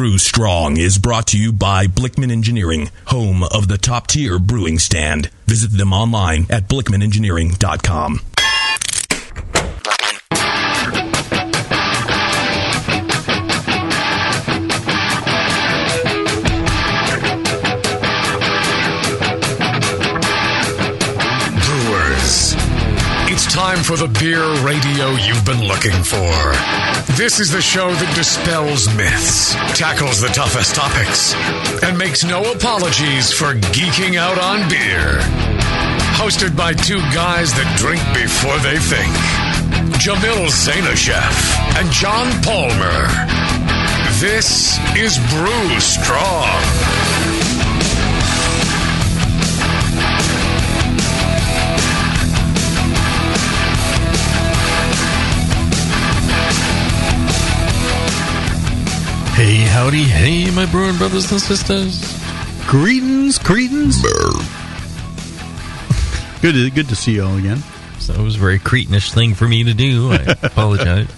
Brew Strong is brought to you by Blickman Engineering, home of the top-tier brewing stand. Visit them online at blickmanengineering.com. It's time for the beer radio you've been looking for. This is the show that dispels myths, tackles the toughest topics, and makes no apologies for geeking out on beer. Hosted by two guys that drink before they think. Jamil and John Palmer. This is Brew Strong. Hey, howdy, hey, my brewing brothers and sisters. Greetings. Good to see you all again. So it was a very Cretanish thing for me to do. I apologize.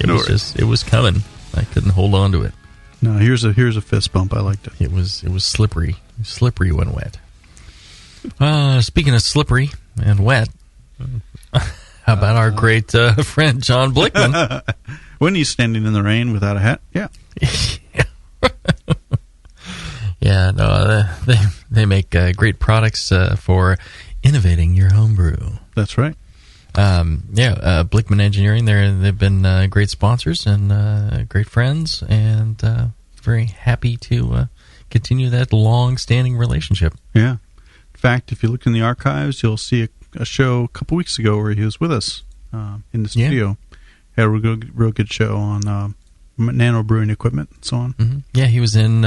It was coming. I couldn't hold on to it. No, here's a fist bump. I liked it. It was slippery when wet. Speaking of slippery and wet, how about our great friend John Blickman? When he's standing in the rain without a hat, yeah. Yeah, no, they make great products for innovating your homebrew. That's right. Blickman Engineering, they've been great sponsors and great friends, and very happy to continue that long-standing relationship. Yeah. In fact, if you look in the archives, you'll see a show a couple weeks ago where he was with us in the studio. Yeah. Had a real good show on nano brewing equipment and so on. Mm-hmm. Yeah, he was in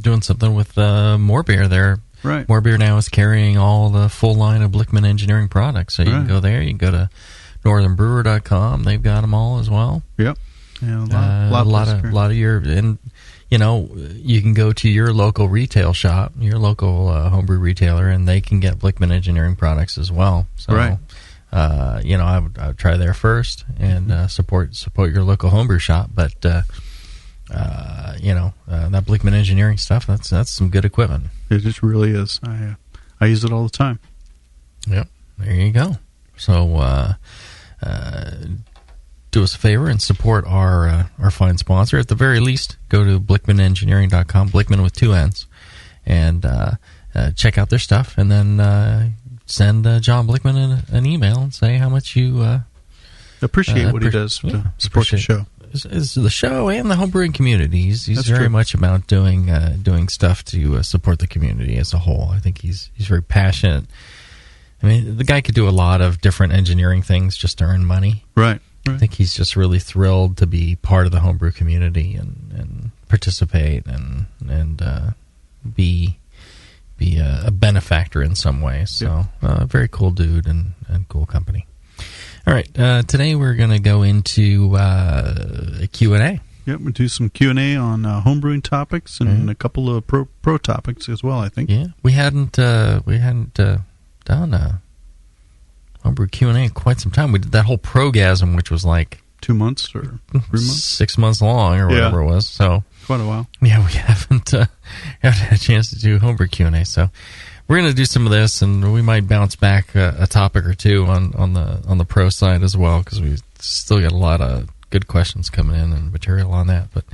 doing something with More Beer there. Right. More Beer now is carrying all the full line of Blickman Engineering products. So you can go there. You can go to northernbrewer.com. They've got them all as well. Yep. Yeah, a lot of your, and you know, you can go to your local retail shop, your local homebrew retailer, and they can get Blickman Engineering products as well. So, right. I would try there first and support your local homebrew shop. But that Blickman Engineering stuff, that's some good equipment. It just really is. I use it all the time. Yep, there you go. So do us a favor and support our fine sponsor. At the very least, go to blickmanengineering.com, Blickman with 2 N's, and check out their stuff, and then send John Blickman an email and say how much you appreciate what he does to support the show. Is the show and the homebrewing community. He's very much about doing stuff to support the community as a whole. I think he's very passionate. I mean, the guy could do a lot of different engineering things just to earn money. Right. I think he's just really thrilled to be part of the homebrew community and participate and be a benefactor in some ways. So, very cool dude and cool company. All right, today we're going to go into a Q&A. Yep, we'll do some Q&A on homebrewing topics and a couple of pro topics as well, I think. Yeah, we hadn't done a homebrew Q&A in quite some time. We did that whole Progasm, which was like 2 months or 3 months? 6 months long or whatever it was. So quite a while. Yeah, we haven't had a chance to do homebrew Q&A. So we're going to do some of this, and we might bounce back a topic or two on the pro side as well, because we still got a lot of good questions coming in and material on that. But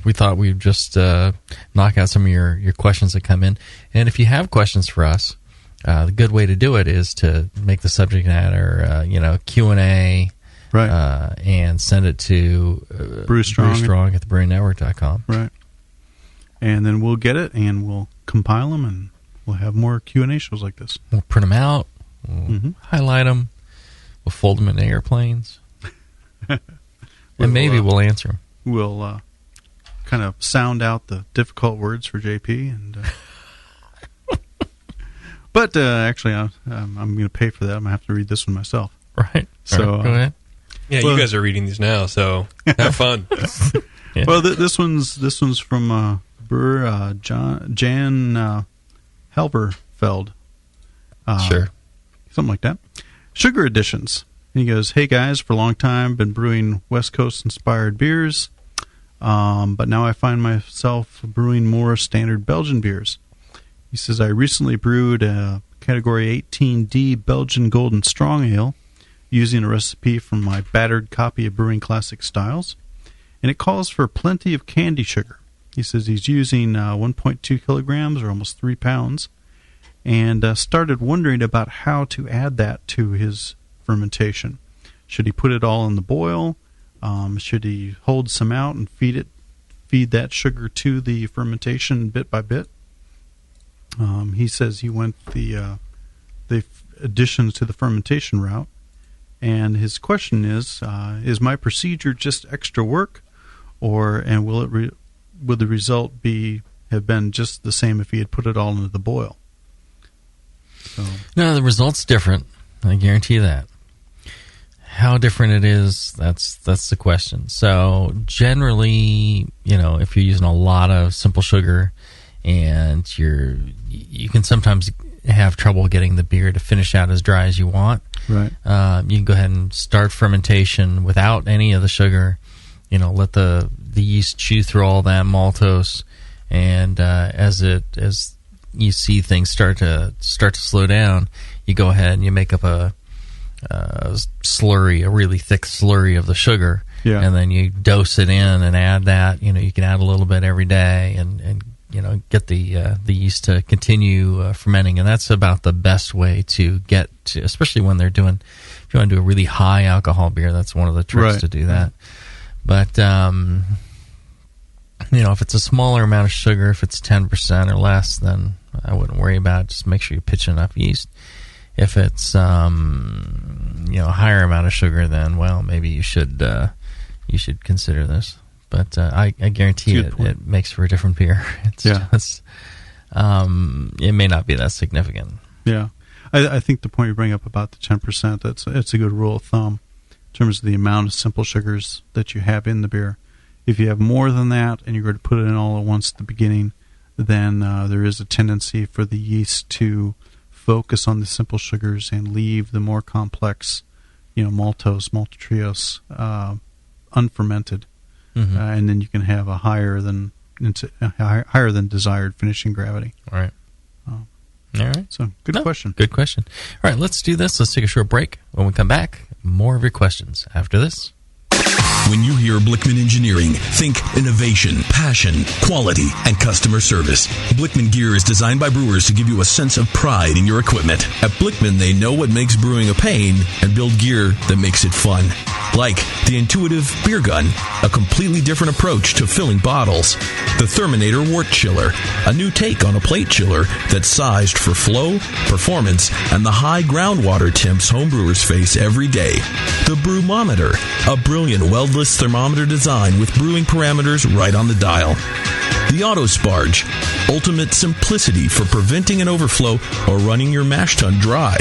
we thought we'd just knock out some of your questions that come in. And if you have questions for us, the good way to do it is to make the subject matter, Q&A, right, and send it to brewstrong at thebrewingnetwork.com. Right. And then we'll get it, and we'll compile them, and we'll have more Q&A shows like this. We'll print them out, we'll highlight them, we'll fold them into airplanes, and maybe we'll answer them. We'll kind of sound out the difficult words for JP, and but actually, I'm going to pay for that. I'm going to have to read this one myself. Right. So go ahead. Yeah, you guys are reading these now, so have fun. Yeah. Well, this one's from brewer Jan Halverfeld. Sure. Something like that. Sugar additions. And he goes, "Hey guys, for a long time, been brewing West Coast inspired beers, but now I find myself brewing more standard Belgian beers." He says, "I recently brewed a Category 18D Belgian Golden Strong Ale using a recipe from my battered copy of Brewing Classic Styles, and it calls for plenty of candy sugar." He says he's using 1.2 kilograms or almost 3 pounds, and started wondering about how to add that to his fermentation. Should he put it all in the boil? Should he hold some out and feed that sugar to the fermentation bit by bit? He says he went the additions to the fermentation route, and his question is my procedure just extra work, and will the result have been just the same if he had put it all into the boil? So. No, the result's different. I guarantee that. How different it is, that's the question. So generally, if you're using a lot of simple sugar, and you can sometimes have trouble getting the beer to finish out as dry as you want. Right. You can go ahead and start fermentation without any of the sugar. Let the yeast chew through all that maltose, and as you see things start to slow down, you go ahead and you make up a slurry, a really thick slurry of the sugar, and then you dose it in and add that. You can add a little bit every day, and get the yeast to continue fermenting, and that's about the best way to get to, especially when if you want to do a really high alcohol beer, that's one of the tricks to do that. But if it's a smaller amount of sugar, if it's 10% or less, then I wouldn't worry about it. Just make sure you pitch enough yeast. If it's a higher amount of sugar, then maybe you should consider this. But I guarantee it makes for a different beer. It's just, it may not be that significant. Yeah, I think the point you bring up about the 10%, it's a good rule of thumb in terms of the amount of simple sugars that you have in the beer. If you have more than that and you're going to put it in all at once at the beginning, then there is a tendency for the yeast to focus on the simple sugars and leave the more complex, maltose, maltotriose, unfermented. Mm-hmm. And then you can have a higher than desired finishing gravity. All right. All right. So, good question. Good question. All right, let's do this. Let's take a short break. When we come back, more of your questions after this. When you hear Blickman Engineering, think innovation, passion, quality, and customer service. Blickman gear is designed by brewers to give you a sense of pride in your equipment. At Blickman, they know what makes brewing a pain and build gear that makes it fun. Like the intuitive beer gun, a completely different approach to filling bottles. The Therminator Wort Chiller, a new take on a plate chiller that's sized for flow, performance, and the high groundwater temps homebrewers face every day. The Brewmometer, a brilliant weldless thermometer design with brewing parameters right on the dial. The Auto Sparge, ultimate simplicity for preventing an overflow or running your mash tun dry.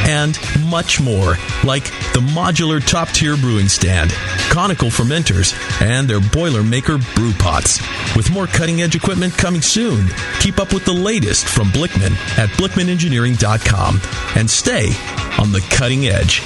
And much more, like the modular top-tier brewing stand, conical fermenters, and their Boilermaker brew pots. With more cutting-edge equipment coming soon, keep up with the latest from Blickman at blickmanengineering.com and stay on the cutting edge.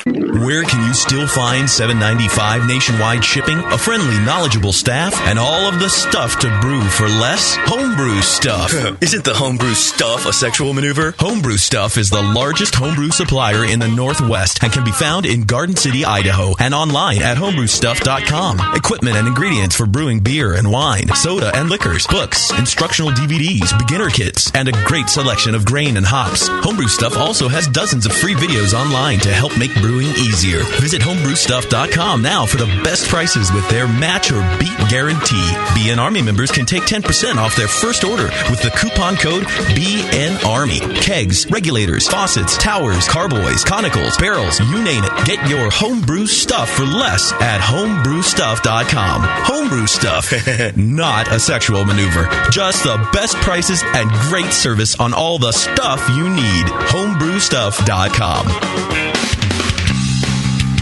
Where can you still find $7.95 nationwide shipping, a friendly, knowledgeable staff, and all of the stuff to brew for less? Homebrew Stuff. Isn't the Homebrew Stuff a sexual maneuver? Homebrew Stuff is the largest homebrew supplier in the Northwest and can be found in Garden City, Idaho, and online at homebrewstuff.com. Equipment and ingredients for brewing beer and wine, soda and liquors, books, instructional DVDs, beginner kits, and a great selection of grain and hops. Homebrew Stuff also has dozens of free videos online to help make brewing easier. Visit homebrewstuff.com now for the best prices with their match or beat guarantee. BN Army members can take 10% off their first order with the coupon code BNARMY. Kegs, regulators, faucets, towers, carboys, conicals, barrels, you name it. Get your homebrew stuff for less at homebrewstuff.com. Homebrew Stuff. Not a sexual maneuver. Just the best prices and great service on all the stuff you need. homebrewstuff.com.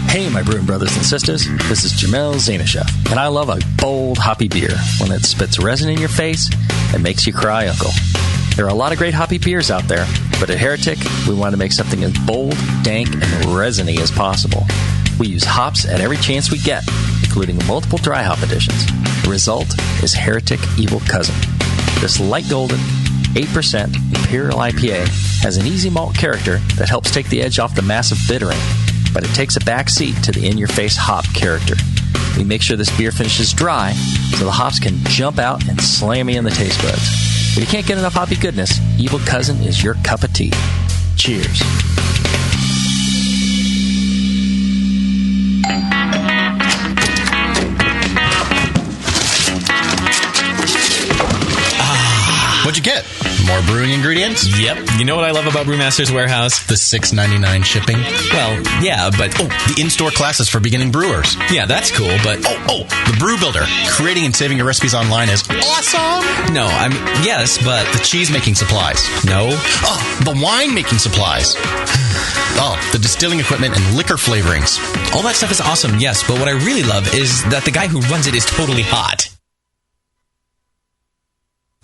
Hey, my brewing brothers and sisters, this is Jamil Zainashev, and I love a bold, hoppy beer, one that spits resin in your face and makes you cry, uncle. There are a lot of great hoppy beers out there, but at Heretic, we want to make something as bold, dank, and resiny as possible. We use hops at every chance we get, including multiple dry hop additions. The result is Heretic Evil Cousin. This light golden, 8% Imperial IPA has an easy malt character that helps take the edge off the massive bittering, but it takes a back seat to the in-your-face hop character. We make sure this beer finishes dry so the hops can jump out and slam you in the taste buds. If you can't get enough hoppy goodness, Evil Cousin is your cup of tea. Cheers. What'd you get? More brewing ingredients? Yep. You know what I love about Brewmaster's Warehouse? The $6.99 shipping? Well, yeah, but... the in-store classes for beginning brewers. Yeah, that's cool, but... The Brew Builder. Creating and saving your recipes online is awesome! No, I mean, yes, but... The cheese-making supplies. No. The wine-making supplies. The distilling equipment and liquor flavorings. All that stuff is awesome, yes, but what I really love is that the guy who runs it is totally hot.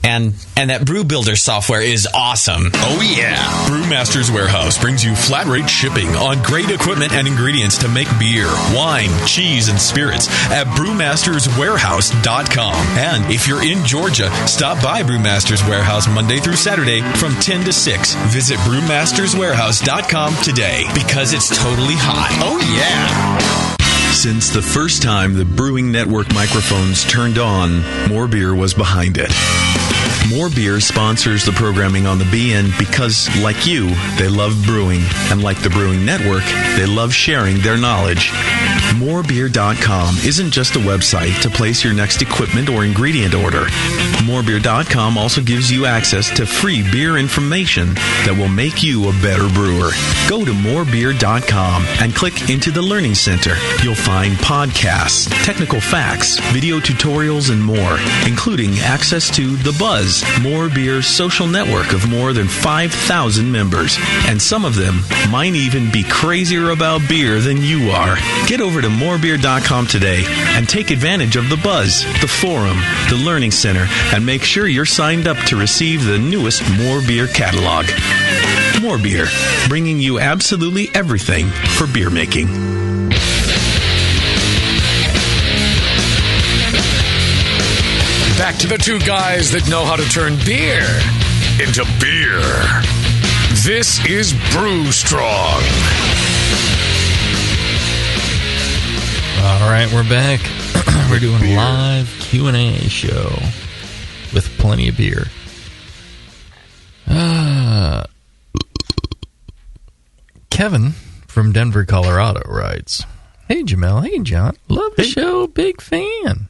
And that Brew Builder software is awesome. Oh, yeah. Brewmaster's Warehouse brings you flat rate shipping on great equipment and ingredients to make beer, wine, cheese, and spirits at brewmasterswarehouse.com. And if you're in Georgia, stop by Brewmaster's Warehouse Monday through Saturday from 10 to 6. Visit brewmasterswarehouse.com today because it's totally hot. Oh, yeah. Since the first time the Brewing Network microphones turned on, More Beer was behind it. More Beer sponsors the programming on the BN because, like you, they love brewing. And like the Brewing Network, they love sharing their knowledge. Morebeer.com isn't just a website to place your next equipment or ingredient order. Morebeer.com also gives you access to free beer information that will make you a better brewer. Go to morebeer.com and click into the Learning Center. You'll find podcasts, technical facts, video tutorials, and more, including access to The Buzz, More Beer's social network of more than 5,000 members. And some of them might even be crazier about beer than you are. Get over to morebeer.com today and take advantage of The Buzz, the forum, the Learning Center, and make sure you're signed up to receive the newest More Beer catalog. More Beer, bringing you absolutely everything for beer making. Back to the two guys that know how to turn beer into beer. This is Brew Strong. All right, we're back. We're doing a live Q&A show with plenty of beer. Kevin from Denver, Colorado writes, "Hey, Jamil. Hey, John. Love the show. Big fan."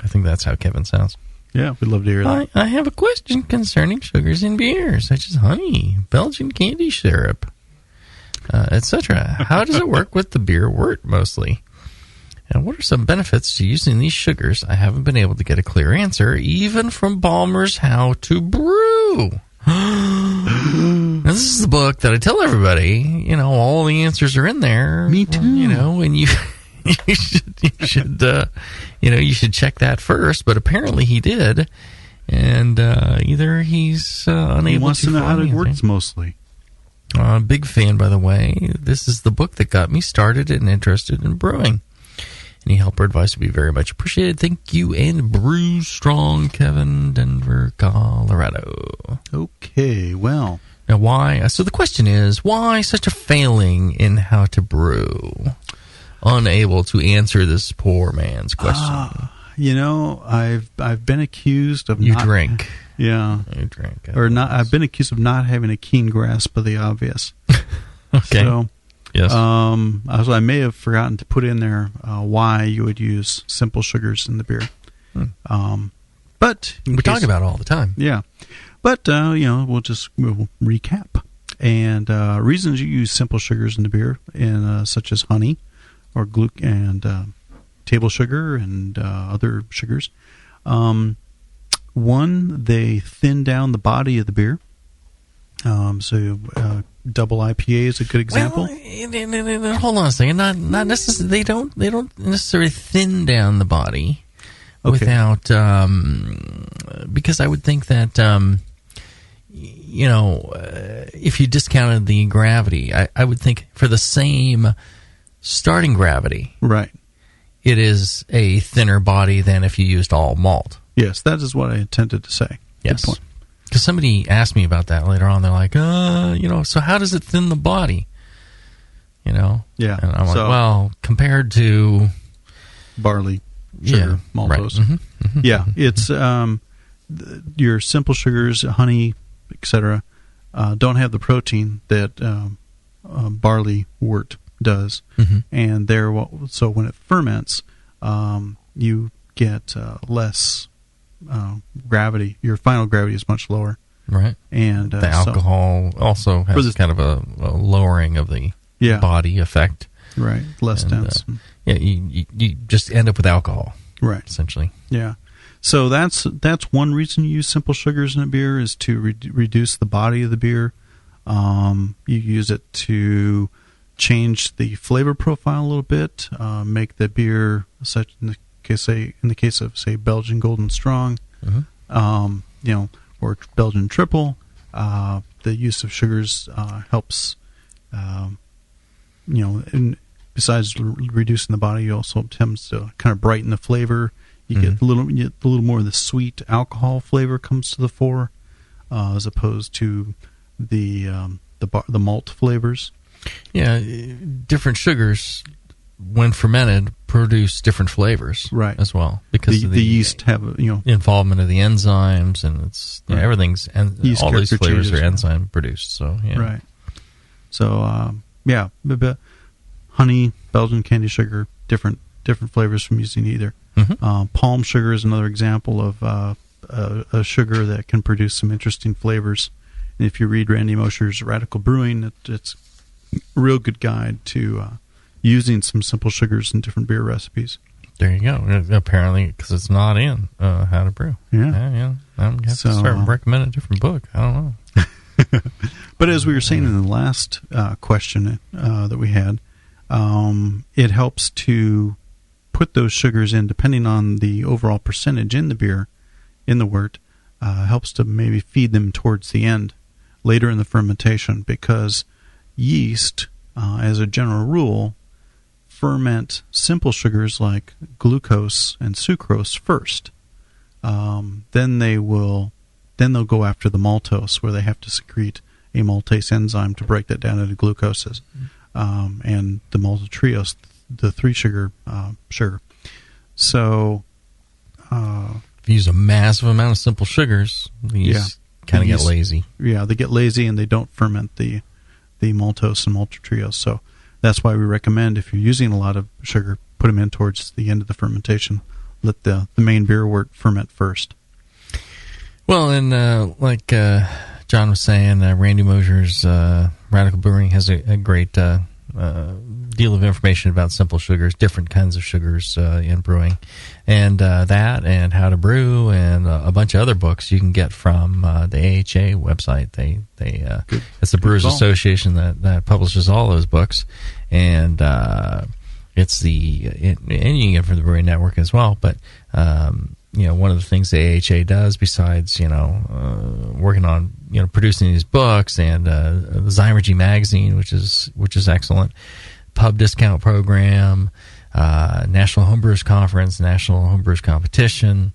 I think that's how Kevin sounds. Yeah, we'd love to hear that. I have a question concerning sugars in beer, such as honey, Belgian candy syrup, etc. How does it work with the beer wort mostly? And what are some benefits to using these sugars? I haven't been able to get a clear answer, even from Palmer's How to Brew. Now, this is the book that I tell everybody, all the answers are in there. Me too. And you should check that first, but apparently he did, and either he's unable he wants to know how it works mostly. Big fan, by the way. This is the book that got me started and interested in brewing. Any help or advice would be very much appreciated. Thank you, and Brew Strong, Kevin, Denver, Colorado. Okay, well. Now, why? So the question is, why such a failing in how to brew? Unable to answer this poor man's question. I've been accused of you drink. Yeah, you drink, or not. I've been accused of not having a keen grasp of the obvious. Okay. So, yes. I may have forgotten to put in there why you would use simple sugars in the beer. But we talk about it all the time. Yeah, but we'll recap and reasons you use simple sugars in the beer, such as honey, or and table sugar and other sugars. One, they thin down the body of the beer. Double IPA is a good example. Well, hold on a second. Not necessarily. They don't necessarily thin down the body. Okay. Without because I would think that if you discounted the gravity, I would think for the same starting gravity, right, it is a thinner body than if you used all malt. Yes, that is what I intended to say. Yes. Good point. Because somebody asked me about that later on. They're like, so how does it thin the body? Yeah. And I'm like, well, compared to barley, sugar, maltose. Right. Mm-hmm. Yeah, it's your simple sugars, honey, etc. Don't have the protein that barley wort does, and so when it ferments, you get less gravity. Your final gravity is much lower, right? And the alcohol also has kind of a lowering of the body effect, right? Less dense. You just end up with alcohol, right? Essentially, yeah. So that's one reason you use simple sugars in a beer is to reduce the body of the beer. You use it to change the flavor profile a little bit, make the beer such in the case of say Belgian Golden Strong, or Belgian Triple. The use of sugars helps. And besides reducing the body, it also tends to kind of brighten the flavor. You get a little more of the sweet alcohol flavor comes to the fore, as opposed to the malt flavors. Yeah, different sugars, when fermented, produce different flavors, right? As well, because the yeast have involvement of the enzymes, and it's everything's yeast all these flavors are enzyme produced. So right. So honey, Belgian candy sugar, different flavors from using either. Palm sugar is another example of a sugar that can produce some interesting flavors. And if you read Randy Mosher's Radical Brewing, it's a real good guide to using some simple sugars in different beer recipes. There you go. Apparently, because it's not in How to Brew. Yeah. I'm going to have to start recommending a different book. I don't know. But as we were saying in the last question that we had, it helps to put those sugars in, depending on the overall percentage in the beer, in the wort, helps to maybe feed them towards the end, later in the fermentation, because yeast, as a general rule, ferment simple sugars like glucose and sucrose first. Then they'll go after the maltose, where they have to secrete a maltase enzyme to break that down into glucoses, and the maltotriose, the 3-sugar sugar. So if you use a massive amount of simple sugars, these kind of get lazy. Yeah, they get lazy and they don't ferment the maltose and maltotriose. So that's why we recommend, if you're using a lot of sugar, put them in towards the end of the fermentation. Let the main beer wort ferment first. Well, and like John was saying, Randy Mosher's Radical Brewing has a great deal of information about simple sugars, different kinds of sugars in brewing, and that, and How to Brew, and a bunch of other books you can get from the AHA website. It's the Brewers Association that publishes all those books, and it's and you can get it from the Brewing Network as well. But one of the things the AHA does, besides working on producing these books, and the Zymergy magazine, which is excellent, pub discount program, National Homebrewers Conference, National Homebrewers Competition,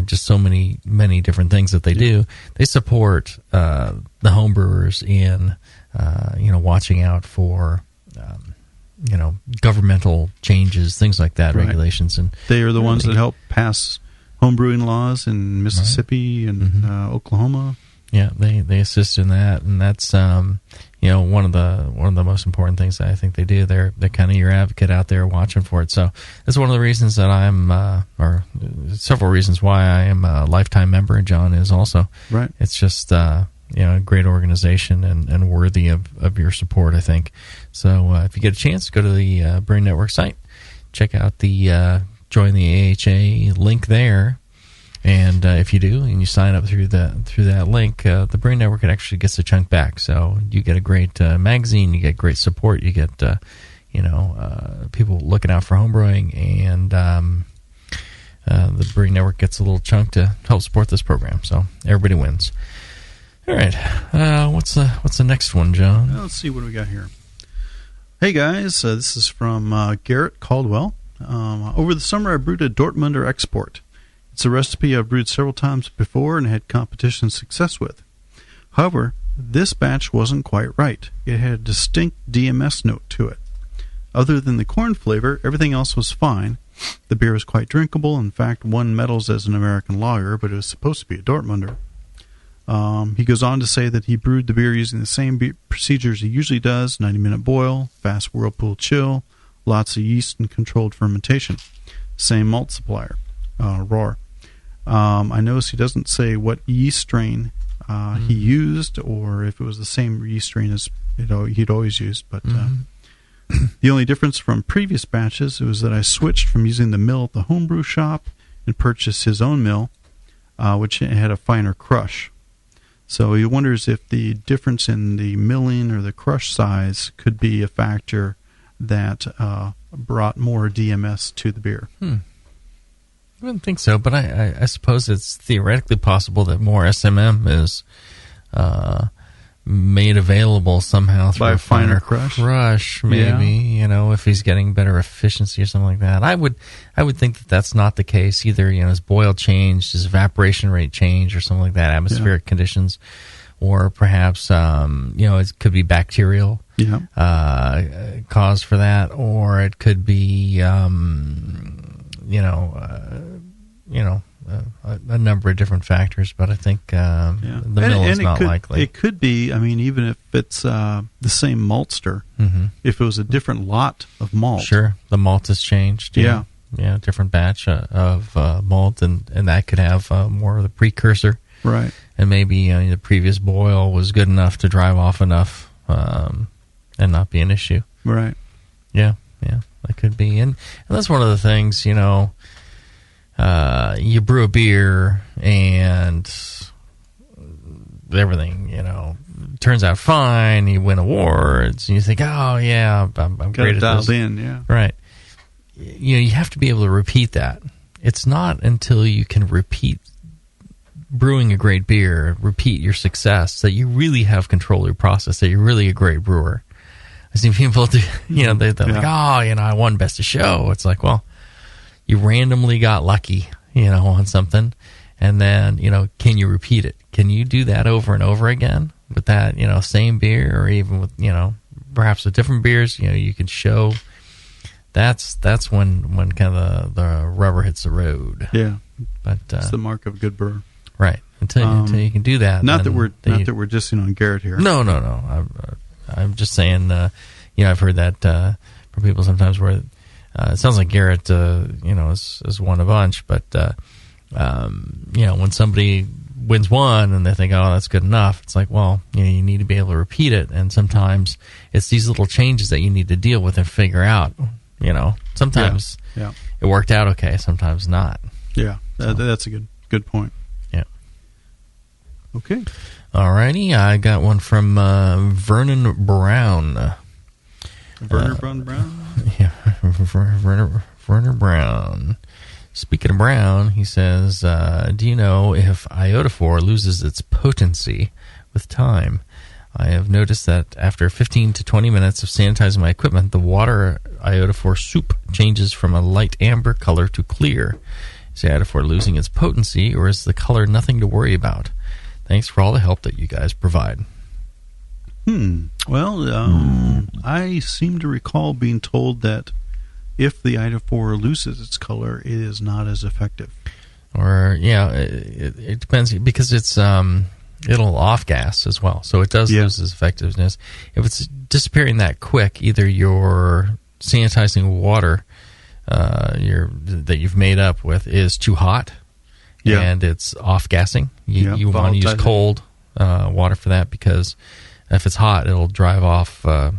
just so many different things that they do. They support the homebrewers in watching out for governmental changes, things like that, regulations, and they are the ones that help pass homebrewing laws in Mississippi and Oklahoma. Yeah, they assist in that, and that's one of the most important things that I think they do. They're kind of your advocate out there watching for it. So that's one of the reasons that I'm, or several reasons why I am a lifetime member, and John is also. Right. It's just a great organization and worthy of your support, I think. So if you get a chance, go to the Brewing Network site, check out the join the AHA link there. And if you do, and you sign up through that link, the Brewing Network actually gets a chunk back. So you get a great magazine, you get great support, you get people looking out for homebrewing, and the Brewing Network gets a little chunk to help support this program. So everybody wins. All right. What's the next one, John? Let's see what do we got here. Hey guys, this is from Garrett Caldwell. Over the summer, I brewed a Dortmunder Export. It's a recipe I've brewed several times before and had competition success with. However, this batch wasn't quite right. It had a distinct DMS note to it. Other than the corn flavor, everything else was fine. The beer was quite drinkable. In fact, won medals as an American lager, but it was supposed to be a Dortmunder. He goes on to say that he brewed the beer using the same procedures he usually does: 90-minute boil, fast whirlpool chill, lots of yeast and controlled fermentation. Same malt supplier, Roar. I noticed he doesn't say what yeast strain he used, or if it was the same yeast strain as he'd always used. But the only difference from previous batches was that I switched from using the mill at the homebrew shop and purchased his own mill, which had a finer crush. So he wonders if the difference in the milling or the crush size could be a factor that brought more DMS to the beer. I wouldn't think so, but I suppose it's theoretically possible that more SMM is made available somehow through by a finer crush, maybe. Yeah. If he's getting better efficiency or something like that. I would think that that's not the case either. His boil changed, his evaporation rate changed, or something like that. Atmospheric conditions, or perhaps it could be bacterial cause for that, or it could be a number of different factors, but I think the mill is not likely. It could be, even if it's the same maltster, if it was a different lot of malt. Sure, the malt has changed. Yeah, different batch of malt, and that could have more of the precursor. Right. And maybe the previous boil was good enough to drive off enough and not be an issue. Right. Yeah, that could be. And that's one of the things, you brew a beer and everything, turns out fine. You win awards, and you think, "Oh yeah, I'm great at dialed this." in, yeah. Right. You have to be able to repeat that. It's not until you can repeat brewing a great beer, repeat your success, that you really have control of your process, that you're really a great brewer. I see people do, they're like, I won best of show. It's like, well, you randomly got lucky, on something, and then, can you repeat it? Can you do that over and over again with that, same beer, or even with, perhaps with different beers? You can show. That's when kind of the rubber hits the road. Yeah, but it's the mark of a good brewer, right? Until you can do that. Not that we're just on Garrett here. No. I'm just saying. I've heard that from people sometimes where. It sounds like Garrett, has won a bunch, but when somebody wins one and they think, "Oh, that's good enough," it's like, well, you need to be able to repeat it, and sometimes it's these little changes that you need to deal with and figure out. Sometimes it worked out okay, sometimes not. Yeah, that's a good point. Yeah. Okay. Alrighty, I got one from Vernon Brown. Brown? Yeah, Werner Brown. Speaking of Brown, he says, do you know if iodophor loses its potency with time? I have noticed that after 15 to 20 minutes of sanitizing my equipment, the water iodophor soup changes from a light amber color to clear. Is iodophor losing its potency, or is the color nothing to worry about? Thanks for all the help that you guys provide. Well, I seem to recall being told that if the iodophor loses its color, it is not as effective. Or, it depends, because it's it'll off-gas as well, so it does lose its effectiveness. If it's disappearing that quick, either your sanitizing water that you've made up with is too hot, and it's off-gassing. You want to use cold water for that, because if it's hot, it'll drive off the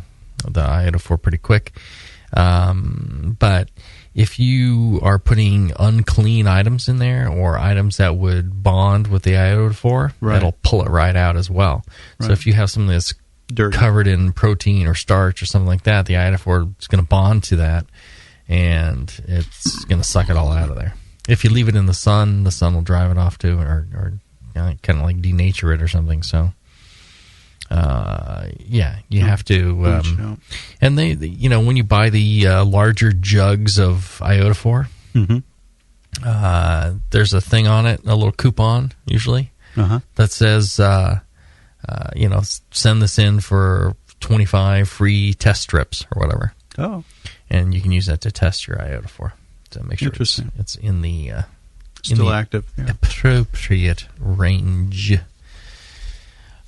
iodophor pretty quick. But if you are putting unclean items in there, or items that would bond with the iodophor, it'll pull it right out as well. Right. So if you have something that's dirty, covered in protein or starch or something like that, the iodophor is going to bond to that, and it's going to suck it all out of there. If you leave it in the sun will drive it off too, or kind of like denature it or something. So you have to. And they, when you buy the larger jugs of iodophor, there's a thing on it, a little coupon usually that says, send this in for 25 free test strips or whatever. Oh, and you can use that to test your iodophor to make sure it's in the still active, appropriate range.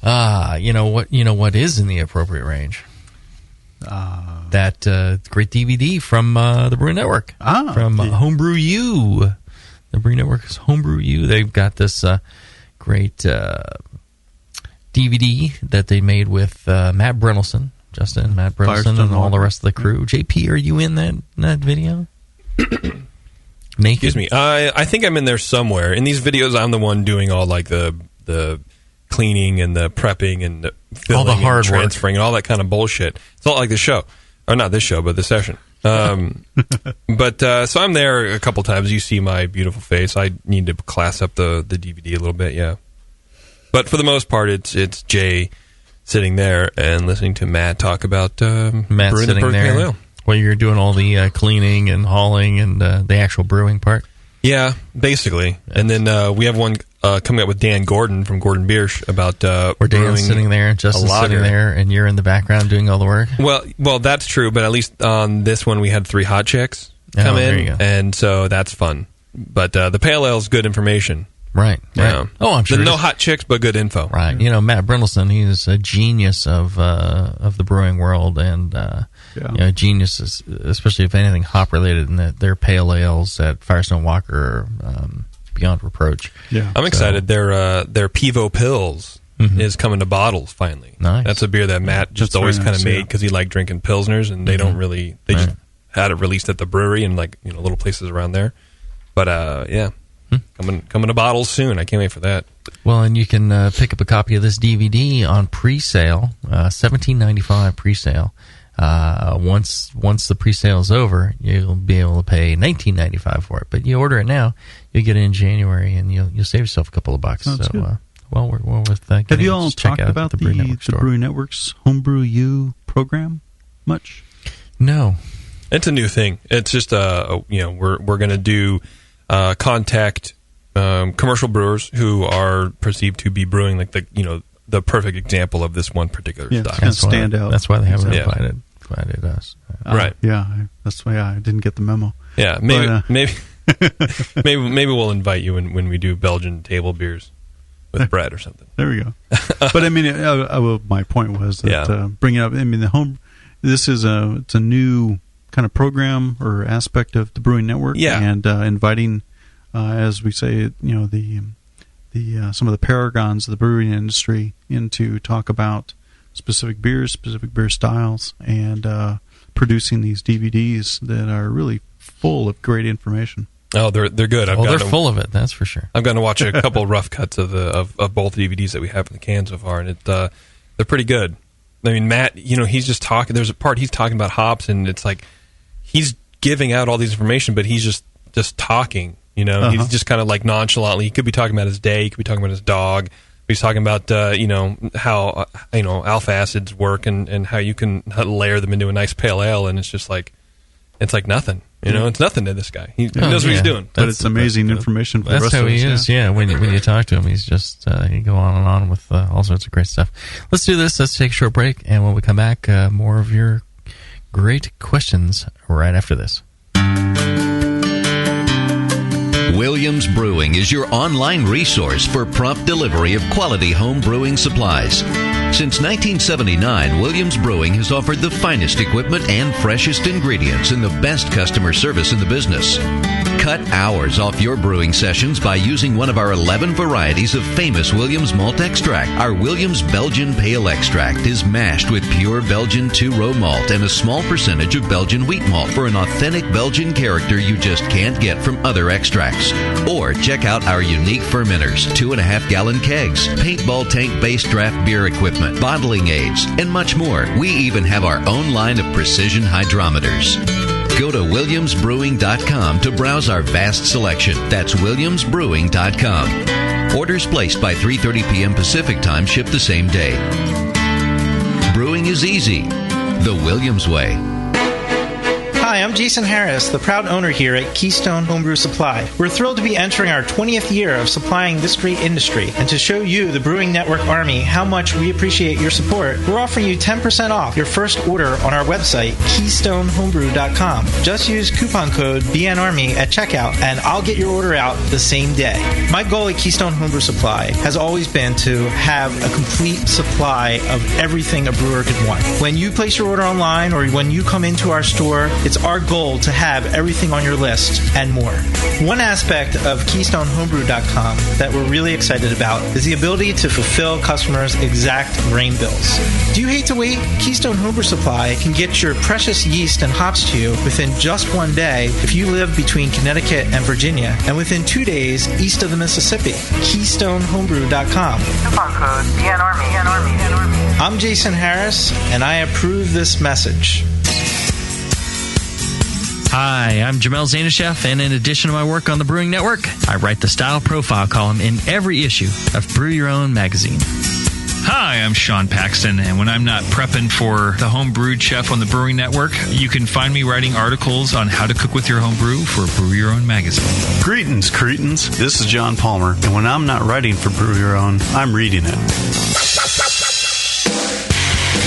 What is in the appropriate range? That great DVD from the Brew Network. From Homebrew U. The Brew Network's Homebrew U. They've got this great DVD that they made with Matt Brynelson, Matt Brynelson, and all the rest of the crew. JP, are you in that video? Naked? Excuse me. I think I'm in there somewhere. In these videos, I'm the one doing all like the cleaning and the prepping and the filling all the hard and transferring and all that kind of bullshit. It's not like this show, or not this show, but the session. But so I'm there a couple times. You see my beautiful face. I need to class up the DVD a little bit, yeah. But for the most part, it's Jay sitting there and listening to Matt talk about Matt sitting there while you're doing all the cleaning and hauling and the actual brewing part. Yeah, basically. And then we have one coming up with Dan Gordon from Gordon Biersch about where Dan's sitting there and Justin's sitting there and you're in the background doing all the work. Well, that's true, but at least on this one we had 3 hot chicks come in, and so that's fun. But the pale ale is good information. Right. Yeah. Oh, I'm sure. No hot chicks, but good info. Right. Matt Brynelson, he's a genius of the brewing world, and genius, especially if anything hop related, and their pale ales at Firestone Walker are beyond reproach. Yeah, I'm excited. Their Pivo Pils is coming to bottles finally. Nice. That's a beer that Matt just always kind of made because he liked drinking pilsners, and they don't really. They just had it released at the brewery and little places around there. But coming to bottles soon. I can't wait for that. Well, and you can pick up a copy of this DVD on pre-sale, $17.95 pre-sale. Once the pre-sale is over, you'll be able to pay $19.95 for it. But you order it now, you'll get it in January, and you'll save yourself a couple of bucks. That's good. Well worth getting. Have you all talked about the Brewing Network's Homebrew U program much? No. It's a new thing. It's just we're going to do contact commercial brewers who are perceived to be brewing like the perfect example of this one particular style. Kind of stand out. That's why they haven't invited us. Right. Yeah, that's why I didn't get the memo. Yeah, maybe we'll invite you when we do Belgian table beers with Brett or something. There we go. But I mean, my point was that bringing up. I mean, this is it's a new kind of program or aspect of the Brewing Network, and inviting, as we say, the some of the paragons of the brewing industry in to talk about specific beers, specific beer styles, and producing these DVDs that are really full of great information. Oh, they're good. They're full of it. That's for sure. I've gotten to watch a couple rough cuts of both DVDs that we have in the can so far, and they're pretty good. I mean, Matt, he's just talking. There's a part he's talking about hops, and it's like he's giving out all these information, but he's just talking. He's just kind of like nonchalantly. He could be talking about his day. He could be talking about his dog. He's talking about how alpha acids work and how you can layer them into a nice pale ale, and it's just like nothing. It's nothing to this guy. He knows what he's doing. But it's amazing information for the rest of us. That's how he is. Yeah, when you talk to him, he's just he go on and on with all sorts of great stuff. Let's do this. Let's take a short break, and when we come back, more of your great questions right after this. Williams Brewing is your online resource for prompt delivery of quality home brewing supplies. Since 1979, Williams Brewing has offered the finest equipment and freshest ingredients and the best customer service in the business. Cut hours off your brewing sessions by using one of our 11 varieties of famous Williams malt extract. Our Williams Belgian Pale Extract is mashed with pure Belgian 2-row malt and a small percentage of Belgian wheat malt for an authentic Belgian character you just can't get from other extracts. Or check out our unique fermenters, 2.5-gallon kegs, paintball tank-based draft beer equipment, bottling aids, and much more. We even have our own line of precision hydrometers. Go to WilliamsBrewing.com to browse our vast selection. That's WilliamsBrewing.com. Orders placed by 3:30 p.m. Pacific Time ship the same day. Homebrewing is easy. The Williams Way. Hi, I'm Jason Harris, the proud owner here at Keystone Homebrew Supply. We're thrilled to be entering our 20th year of supplying this great industry, and to show you, the Brewing Network Army, how much we appreciate your support, we're offering you 10% off your first order on our website, KeystoneHomebrew.com. Just use coupon code BNARMY at checkout, and I'll get your order out the same day. My goal at Keystone Homebrew Supply has always been to have a complete supply of everything a brewer could want. When you place your order online or when you come into our store, it's our goal to have everything on your list and more. One aspect of KeystoneHomebrew.com that we're really excited about is the ability to fulfill customers' exact grain bills. Do you hate to wait? Keystone Homebrew Supply can get your precious yeast and hops to you within just one day if you live between Connecticut and Virginia, and within 2 days east of the Mississippi. KeystoneHomebrew.com. Coupon code BNARMY. I'm Jason Harris, and I approve this message. Hi, I'm Jamil Zainasheff, and in addition to my work on the Brewing Network, I write the style profile column in every issue of Brew Your Own magazine. Hi, I'm Sean Paxton, and when I'm not prepping for the Homebrewed Chef on the Brewing Network, you can find me writing articles on how to cook with your homebrew for Brew Your Own magazine. Greetings, cretins. This is John Palmer, and when I'm not writing for Brew Your Own, I'm reading it.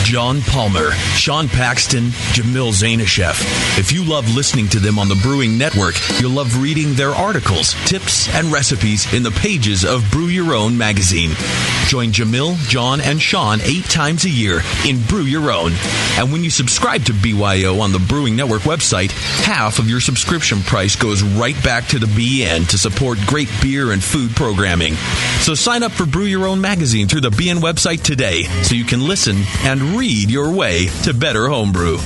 John Palmer, Sean Paxton, Jamil Zainasheff. If you love listening to them on the Brewing Network, you'll love reading their articles, tips, and recipes in the pages of Brew Your Own magazine. Join Jamil, John, and Sean 8 times a year in Brew Your Own. And when you subscribe to BYO on the Brewing Network website, half of your subscription price goes right back to the BN to support great beer and food programming. So sign up for Brew Your Own magazine through the BN website today so you can listen and read your way to better homebrew.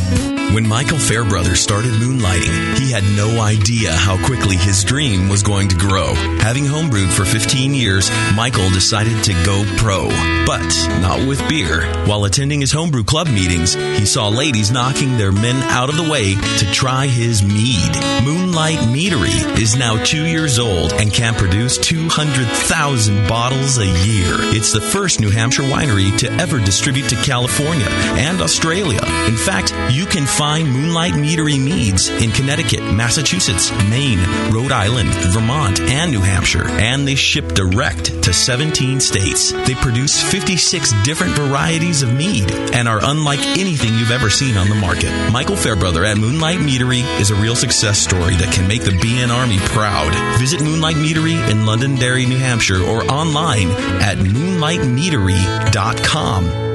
When Michael Fairbrother started moonlighting, he had no idea how quickly his dream was going to grow. Having homebrewed for 15 years, Michael decided to go pro, but not with beer. While attending his homebrew club meetings, he saw ladies knocking their men out of the way to try his mead. Moonlight Meadery is now 2 years old and can produce 200,000 bottles a year. It's the first New Hampshire winery to ever distribute to California and Australia. In fact, you can find Moonlight Meadery meads in Connecticut, Massachusetts, Maine, Rhode Island, Vermont, and New Hampshire, and they ship direct to 17 states. They produce 56 different varieties of mead and are unlike anything you've ever seen on the market. Michael Fairbrother at Moonlight Meadery is a real success story that can make the BN Army proud. Visit Moonlight Meadery in Londonderry, New Hampshire, or online at moonlightmeadery.com.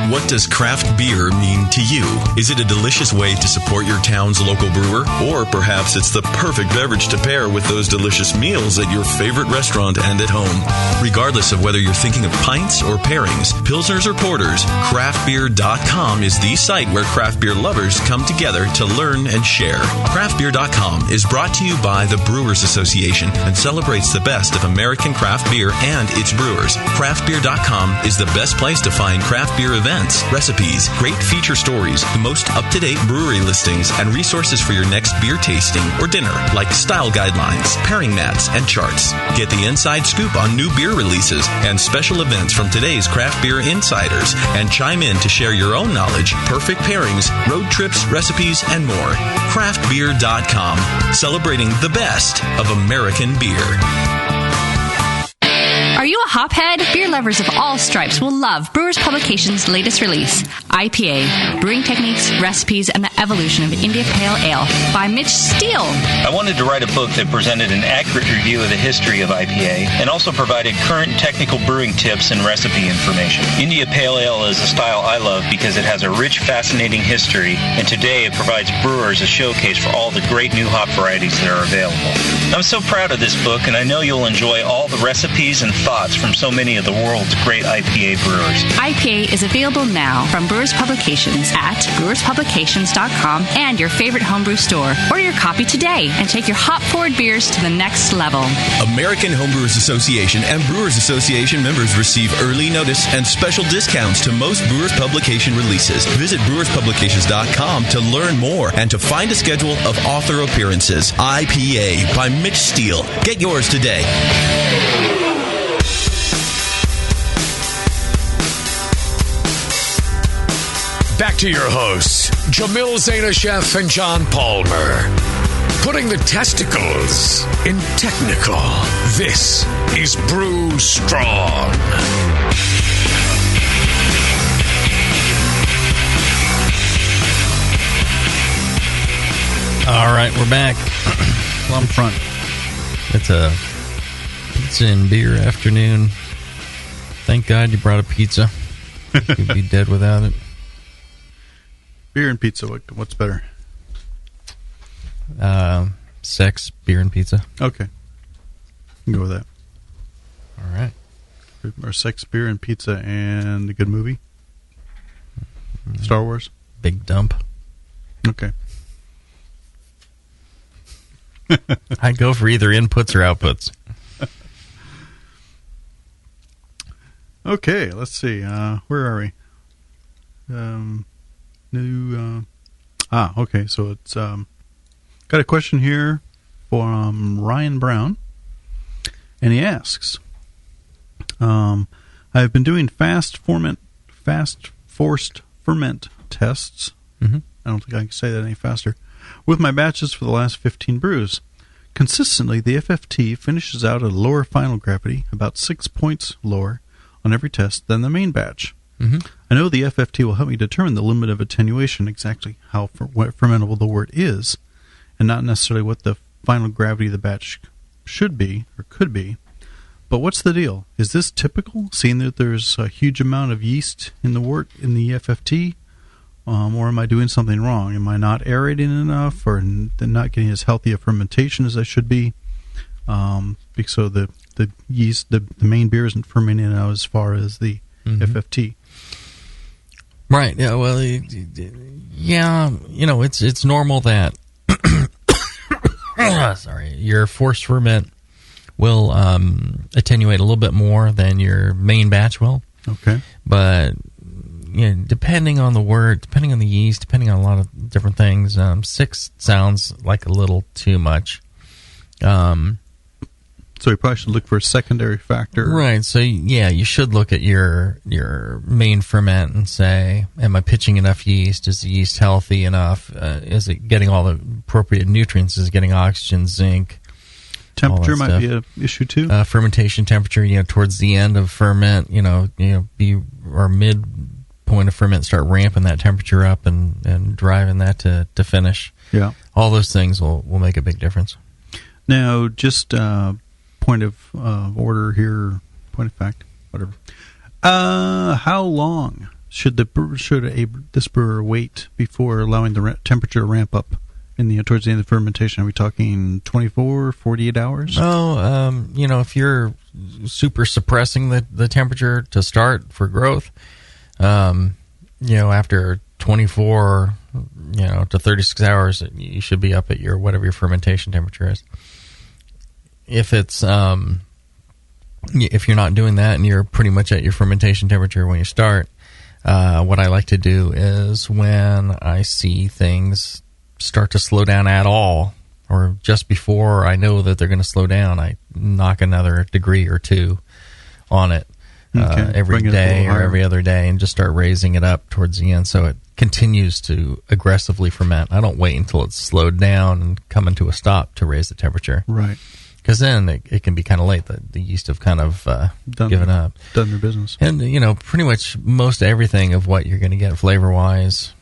What does craft beer mean to you? Is it a delicious way to support your town's local brewer? Or perhaps it's the perfect beverage to pair with those delicious meals at your favorite restaurant and at home. Regardless of whether you're thinking of pints or pairings, pilsners or porters, craftbeer.com is the site where craft beer lovers come together to learn and share. Craftbeer.com is brought to you by the Brewers Association and celebrates the best of American craft beer and its brewers. Craftbeer.com is the best place to find craft beer events, recipes, great feature stories, the most up-to-date brewery listings, and resources for your next beer tasting or dinner, like style guidelines, pairing mats, and charts. Get the inside scoop on new beer releases and special events from today's craft beer insiders, and chime in to share your own knowledge, perfect pairings, road trips, recipes, and more. Craftbeer.com, celebrating the best of American beer. Are you a hophead? Beer lovers of all stripes will love Brewers Publications' latest release, IPA, Brewing Techniques, Recipes, and the Evolution of India Pale Ale by Mitch Steele. I wanted to write a book that presented an accurate review of the history of IPA and also provided current technical brewing tips and recipe information. India Pale Ale is a style I love because it has a rich, fascinating history, and today it provides brewers a showcase for all the great new hop varieties that are available. I'm so proud of this book, and I know you'll enjoy all the recipes and thoughts from so many of the world's great IPA brewers. IPA is available now from Brewers Publications at brewerspublications.com and your favorite homebrew store. Order your copy today and take your hop-forward beers to the next level. American Homebrewers Association and Brewers Association members receive early notice and special discounts to most Brewers Publication releases. Visit brewerspublications.com to learn more and to find a schedule of author appearances. IPA by Mitch Steele. Get yours today. Back to your hosts, Jamil Zainasheff and John Palmer. Putting the testicles in technical. This is Brew Strong. All right, we're back. Plum front. It's a pizza and beer afternoon. Thank God you brought a pizza. You'd be dead without it. Beer and pizza, what's better? Sex, beer, and pizza. Okay. Can go with that. All right. Or sex, beer, and pizza, and a good movie? Star Wars? Big dump. Okay. I'd go for either inputs or outputs. Okay, let's see. Where are we? Okay, so it's got a question here from Ryan Brown, and he asks, I've been doing fast forced ferment tests. Mm-hmm. I don't think I can say that any faster. With my batches for the last 15 brews. Consistently, the FFT finishes out at a lower final gravity, about 6 points lower on every test than the main batch. Mm-hmm. I know the FFT will help me determine the limit of attenuation, exactly what fermentable the wort is, and not necessarily what the final gravity of the batch should be or could be. But what's the deal? Is this typical, seeing that there's a huge amount of yeast in the wort in the FFT? Or am I doing something wrong? Am I not aerating enough, or not getting as healthy a fermentation as I should be? So the yeast, the main beer isn't fermenting out as far as the FFT. Right. Yeah. Well. Yeah. It's normal that sorry, your forced ferment will attenuate a little bit more than your main batch will. Okay. But depending on the wort, depending on the yeast, depending on a lot of different things, 6 sounds like a little too much. So you probably should look for a secondary factor. Right. So, yeah, you should look at your main ferment and say, am I pitching enough yeast? Is the yeast healthy enough? Is it getting all the appropriate nutrients? Is it getting oxygen, zinc? Temperature might be an issue, too. Fermentation temperature, towards the end of ferment, or mid point of ferment, start ramping that temperature up and driving that to finish. Yeah. All those things will make a big difference. Now, just point of order here, point of fact, whatever. How long should this brewer wait before allowing the temperature to ramp up towards the end of the fermentation? Are we talking 24, 48 hours? Oh, if you're super suppressing the temperature to start for growth, after 24, to 36 hours, you should be up at whatever your fermentation temperature is. If it's if you're not doing that and you're pretty much at your fermentation temperature when you start, what I like to do is when I see things start to slow down at all, or just before I know that they're going to slow down, I knock another degree or two on it every day or every other day, and just start raising it up towards the end so it continues to aggressively ferment. I don't wait until it's slowed down and coming to a stop to raise the temperature. Right. Because then it can be kind of late. The yeast have kind of given up. Done their business. And, pretty much most everything of what you're going to get flavor-wise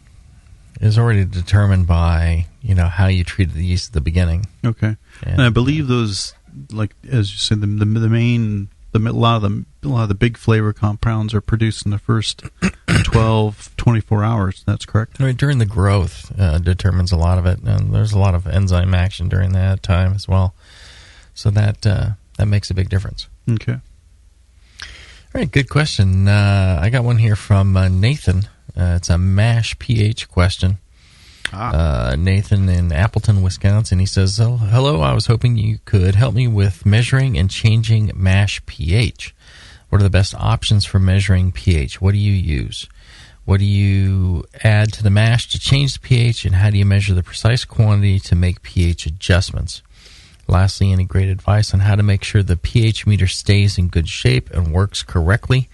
is already determined by, how you treated the yeast at the beginning. Okay. And I believe those, like, as you said, a lot of the big flavor compounds are produced in the first 12, 24 hours. That's correct? Right, during the growth determines a lot of it. And there's a lot of enzyme action during that time as well. So that makes a big difference. Okay. All right, good question. I got one here from Nathan. It's a mash pH question. Nathan in Appleton, Wisconsin. He says, hello, I was hoping you could help me with measuring and changing mash pH. What are the best options for measuring pH? What do you use? What do you add to the mash to change the pH, and how do you measure the precise quantity to make pH adjustments? Lastly, any great advice on how to make sure the pH meter stays in good shape and works correctly?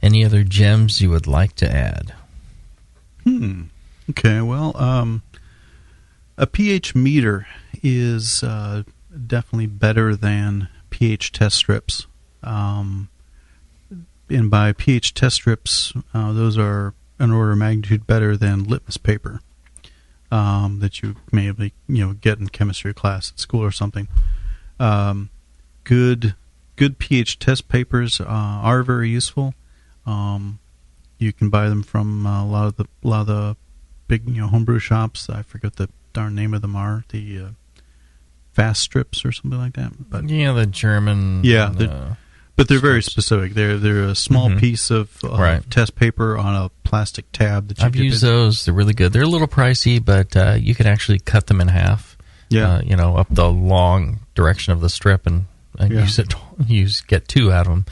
Any other gems you would like to add? Okay, well, a pH meter is definitely better than pH test strips. And by pH test strips, those are an order of magnitude better than litmus paper that you may get in chemistry class at school or something. Good pH test papers are very useful. You can buy them from a lot of the big homebrew shops. I forget the darn name of them are the fast strips or something like that. But the German. Yeah, but they're very specific. They're a small piece of test paper on a plastic tab that I've used those. They're really good. They're a little pricey, but you can actually cut them in half. Yeah, up the long direction of the strip and get two out of them.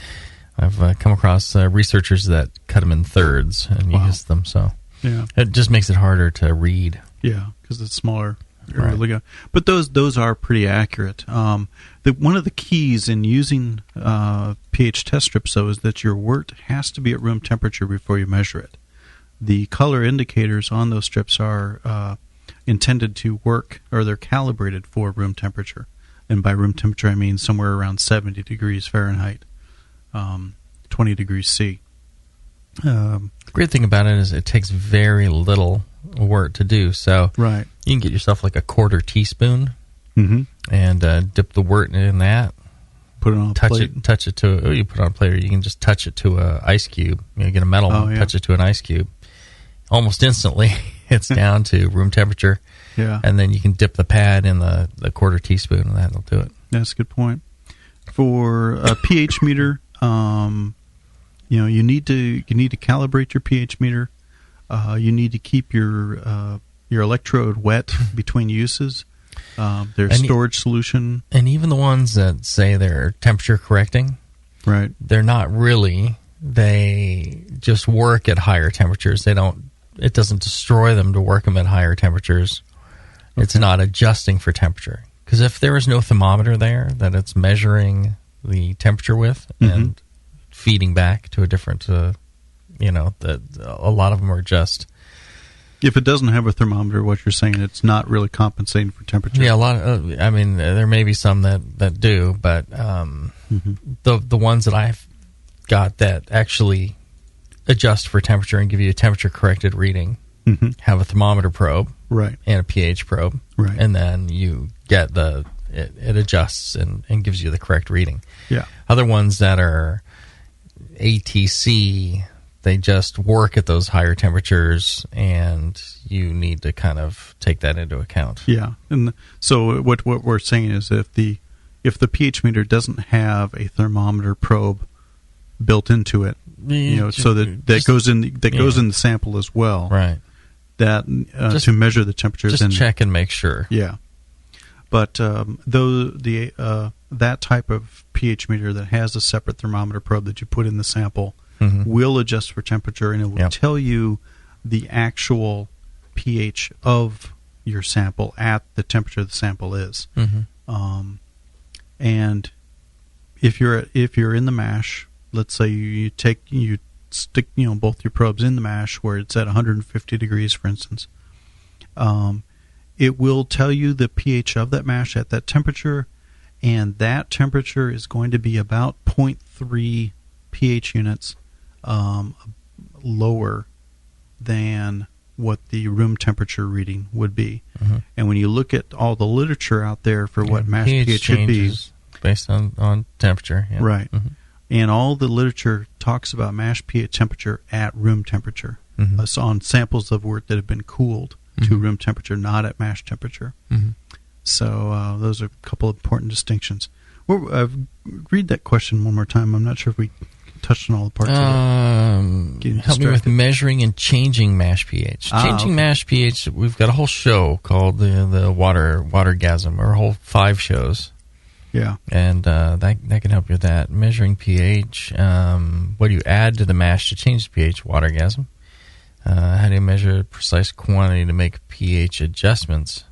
I've come across researchers that cut them in thirds and use them. So it just makes it harder to read. Yeah, because it's smaller. Right. But those are pretty accurate. One of the keys in using pH test strips, though, is that your wort has to be at room temperature before you measure it. The color indicators on those strips are intended to work, or they're calibrated for room temperature. And by room temperature, I mean somewhere around 70 degrees Fahrenheit, 20 degrees C. The great thing about it is it takes very little wort to do. So you can get yourself like a quarter teaspoon and dip the wort in that. Put it on a plate. Touch it to you put it on a plate, or you can just touch it to a ice cube. Get a metal one, touch it to an ice cube. Almost instantly, it's down to room temperature. Yeah, and then you can dip the pad in the quarter teaspoon, and that'll do it. That's a good point. For a pH meter, you need to calibrate your pH meter. You need to keep your electrode wet between uses. There's storage solution, and even the ones that say they're temperature correcting, right? They're not really. They just work at higher temperatures. It doesn't destroy them to work them at higher temperatures. Okay. It's not adjusting for temperature, because if there is no thermometer there that it's measuring the temperature with and feeding back to a different, a lot of them are just. If it doesn't have a thermometer, what you're saying, it's not really compensating for temperature. Yeah, a lot of. There may be some that do, but the ones that I've got that actually adjust for temperature and give you a temperature corrected reading have a thermometer probe, right, and a pH probe, right, and then you get it adjusts and gives you the correct reading. Yeah. Other ones that are ATC, they just work at those higher temperatures, and you need to kind of take that into account. Yeah, and so what we're saying is if the pH meter doesn't have a thermometer probe built into it, so that goes in the sample as well, right? That to measure the temperatures. Just check and make sure. Yeah, but that type of pH meter that has a separate thermometer probe that you put in the sample will adjust for temperature, and it will tell you the actual pH of your sample at the temperature the sample is. And if you're in the mash, let's say you stick both your probes in the mash where it's at 150 degrees, for instance, it will tell you the pH of that mash at that temperature, and that temperature is going to be about 0.3 pH units lower than what the room temperature reading would be. And when you look at all the literature out there for what mash pH should be, based on temperature, right? And all the literature talks about mash pH temperature at room temperature. So on samples of wort that have been cooled to room temperature, not at mash temperature. So those are a couple of important distinctions. Read that question one more time. I'm not sure if we touched on all the parts of it. Help me with measuring and changing mash pH. Changing mash pH, we've got a whole show called the Watergasm, or a whole 5 shows. Yeah. And that can help you with that. Measuring pH, what do you add to the mash to change the pH? Watergasm. How do you measure precise quantity to make pH adjustments?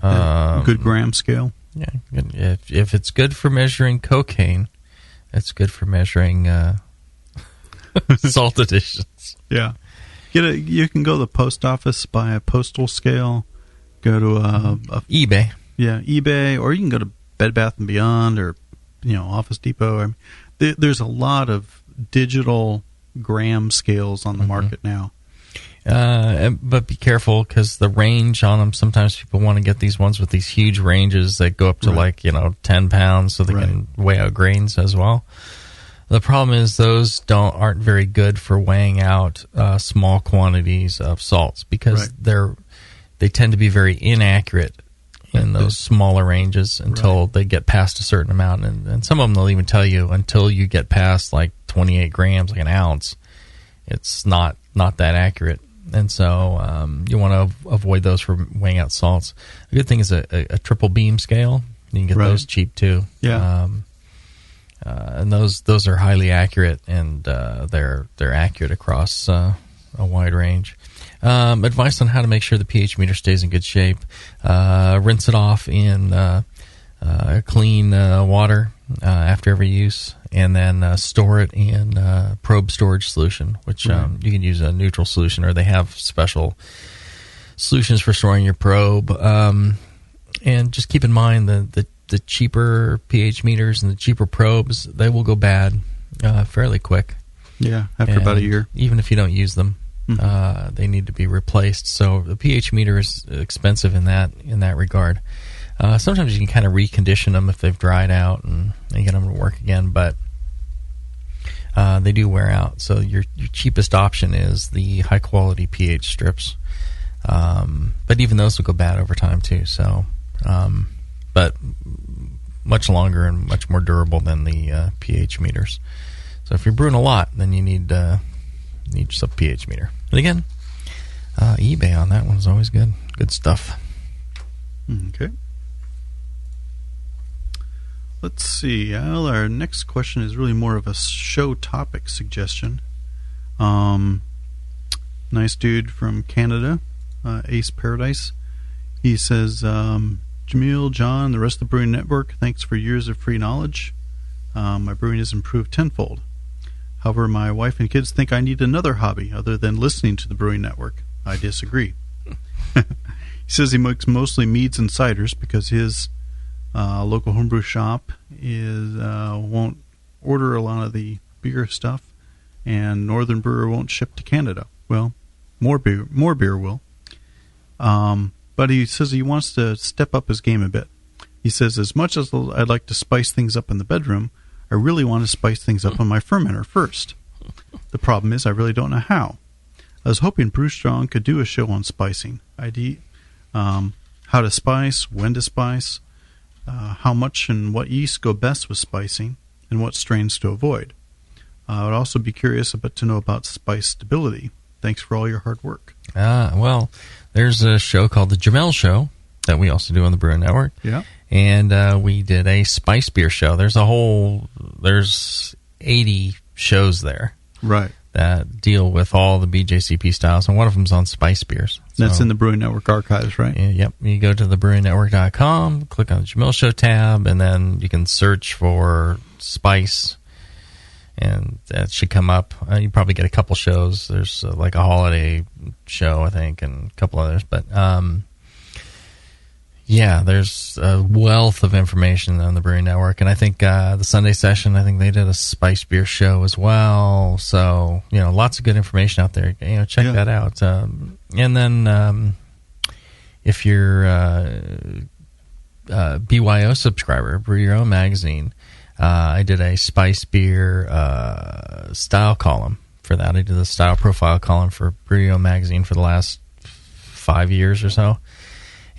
Good gram scale. Yeah. If it's good for measuring cocaine, it's good for measuring salt additions. Yeah. You can go to the post office, buy a postal scale, go to eBay. Yeah, eBay, or you can go to Bed Bath & Beyond or Office Depot. I mean, there's a lot of digital gram scales on the market now. But be careful because the range on them, sometimes people want to get these ones with these huge ranges that go up to 10 pounds so they can weigh out grains as well. The problem is those aren't very good for weighing out small quantities of salts because they tend to be very inaccurate in those smaller ranges until they get past a certain amount. And some of them they'll even tell you until you get past like 28 grams, like an ounce, it's not that accurate. And so you want to avoid those for weighing out salts. A good thing is a triple beam scale. You can get those cheap too. Yeah. And those are highly accurate, and they're accurate across a wide range. Advice on how to make sure the pH meter stays in good shape: rinse it off in clean water after every use, and then store it in probe storage solution, which you can use a neutral solution, or they have special solutions for storing your probe. And just keep in mind the cheaper pH meters and the cheaper probes, they will go bad fairly quick. Yeah, after about a year. Even if you don't use them, they need to be replaced. So the pH meter is expensive in that regard. Sometimes you can kind of recondition them if they've dried out and get them to work again, but they do wear out. So your cheapest option is the high quality pH strips, but even those will go bad over time too. So, but much longer and much more durable than the pH meters. So if you're brewing a lot, then you need just a pH meter. And again, eBay on that one's always good. Good stuff. Okay. Let's see. Well, our next question is really more of a show topic suggestion. Nice dude from Canada, Ace Paradise. He says, Jamil, John, the rest of the Brewing Network, thanks for years of free knowledge. My brewing has improved tenfold. However, my wife and kids think I need another hobby other than listening to the Brewing Network. I disagree. He says he makes mostly meads and ciders because his local homebrew shop won't order a lot of the beer stuff, and Northern Brewer won't ship to Canada. Well, more beer will. But he says he wants to step up his game a bit. He says, as much as I'd like to spice things up in the bedroom, I really want to spice things up on my fermenter first. The problem is I really don't know how. I was hoping Brew Strong could do a show on spicing. How to spice, when to spice, how much and what yeast go best with spicing, and what strains to avoid. I would also be curious to know about spice stability. Thanks for all your hard work. Well, there's a show called The Jamil Show that we also do on the Brewing Network. Yeah. And we did a spice beer show. There's 80 shows there. Right. That deal with all the BJCP styles, and one of them's on spice beers. That's in the Brewing Network archives, right? Yep. You go to thebrewingnetwork.com, click on the Jamil Show tab, and then you can search for spice, and that should come up. You probably get a couple shows. There's like a holiday show, I think, and a couple others. But yeah, there's a wealth of information on the Brewing Network. And I think the Sunday session, I think they did a spice beer show as well. So, lots of good information out there. Check that out. And then if you're a BYO subscriber, Brew Your Own Magazine, I did a spice beer style column for that. I did the style profile column for Brew Your Own Magazine for the last 5 years or so.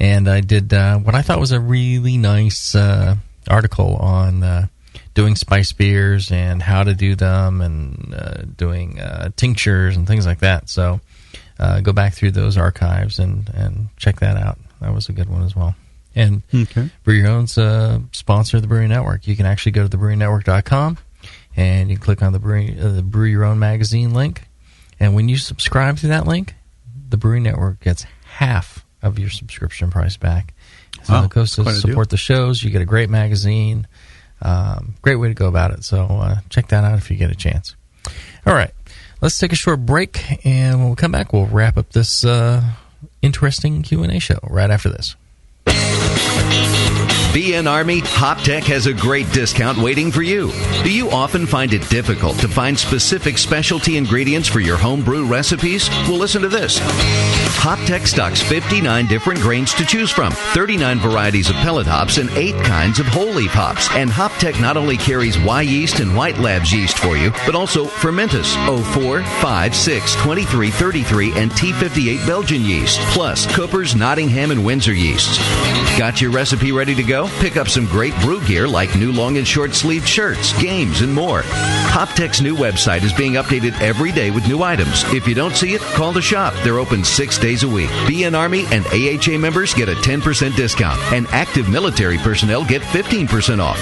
And I did what I thought was a really nice article on doing spice beers and how to do them, and doing tinctures and things like that. So go back through those archives and check that out. That was a good one as well. And Brew Your Own's a sponsor of the Brewing Network. You can actually go to thebrewingnetwork.com and you can click on the Brew Your Own Magazine link. And when you subscribe to that link, the Brewing Network gets half of your subscription price back. So it goes to support the shows. You get a great magazine. Great way to go about it. So check that out if you get a chance. All right. Let's take a short break, and when we come back, we'll wrap up this interesting Q&A show right after this. BN Army, HopTech has a great discount waiting for you. Do you often find it difficult to find specific specialty ingredients for your homebrew recipes? Well, listen to this. HopTech stocks 59 different grains to choose from, 39 varieties of pellet hops, and 8 kinds of whole leaf hops. And HopTech not only carries Y yeast and White Labs yeast for you, but also Fermentus, 04, 5, 6, 23, 33, and T58 Belgian yeast, plus Cooper's, Nottingham, and Windsor yeasts. Got your recipe ready to go? Pick up some great brew gear like new long and short sleeved shirts, games, and more. HopTech's new website is being updated every day with new items. If you don't see it, call the shop. They're open 6 days a week. BN Army and AHA members get a 10% discount, and active military personnel get 15% off.